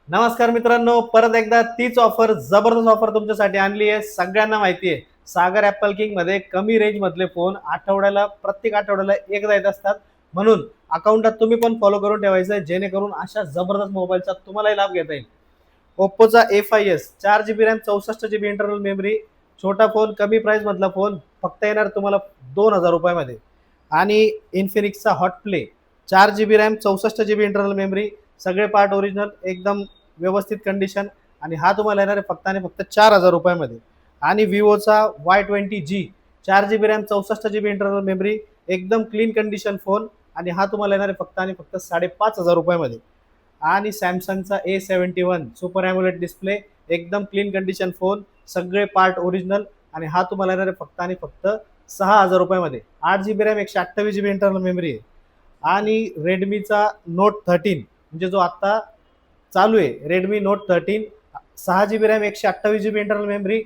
नमस्कार मित्रांनो, परत एकदा तीच ऑफर, जबरदस्त ऑफर तुमच्यासाठी आणली आहे। सगळ्यांना माहिती आहे सागर ॲपल किंग मध्ये कमी रेंज मधले फोन प्रत्येक आठवड्याला एकदा येत असतात। म्हणून अकाउंटात तुम्ही पण फॉलो करून ठेवायचं आहे, जेणेकरून अशा जबरदस्त मोबाईलचा तुम्हालाही लाभ घेता येईल। ओप्पोचा A5s 4 GB RAM, 64 GB internal memory, छोटा फोन, कमी प्राइस मधला फोन, फक्त येणार तुम्हाला 2000 रुपयामध्ये। आणि इन्फिनिक्सचा hot play 4 GB RAM, 64 GB internal memory, सगळे पार्ट ओरिजिनल, एकदम व्यवस्थित कंडिशन, आणि हा तुम्हाला येणार आहे फक्त आणि फक्त 4000 रुपयामध्ये। आणि विवोचा Y20G 4 GB RAM, 64 GB internal memory, एकदम क्लीन कंडिशन फोन, आणि हा तुम्हाला येणार आहे फक्त आणि फक्त 5500 रुपयामध्ये। आणि सॅमसंगचा A71 सुपर ॲमोलेड डिस्प्ले, एकदम क्लीन कंडिशन फोन, सगळे पार्ट ओरिजिनल, आणि हा तुम्हाला येणार आहे फक्त आणि फक्त 6000 रुपयामध्ये। 8 GB RAM, 128 GB internal memory आहे। आणि रेडमीचा Note 13 म्हणजे जो आता चालू आहे, Redmi Note 13, 6 GB RAM, 128 GB internal memory,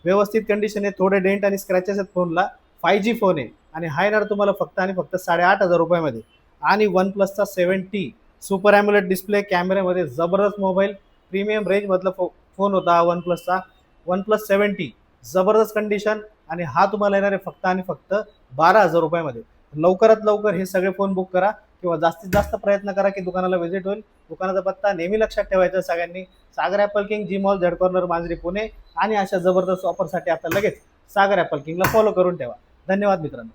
व्यवस्थित कंडिशन आहे, थोडे डेंट आणि स्क्रॅचेस आहेत फोनला, 5G फोन आहे, आणि हा येणार तुम्हाला फक्त आणि फक्त 8500 रुपयामध्ये। आणि one प्लसचा 7T super AMOLED display, कॅमेऱ्यामध्ये जबरदस्त मोबाईल, प्रीमियम रेंज मधला फोन होता हा वन प्लस 7T, जबरदस्त कंडिशन, आणि हा तुम्हाला येणार आहे फक्त आणि फक्त 12000 रुपयामध्ये। लवकरात लवकर हे सगळे फोन बुक करा, किंवा जास्तीत जास्त प्रयत्न करा की दुकानाला व्हिजिट होईल। दुकानाचा पत्ता नेहमी लक्षात ठेवायचा सगळ्यांनी, सागर ॲपल किंग, जी मॉल, झेड कॉर्नर, मांजरी, पुणे। आणि अशा जबरदस्त ऑफरसाठी आता लगेच सागर ॲपल किंगला फॉलो करून ठेवा। धन्यवाद मित्रांनो।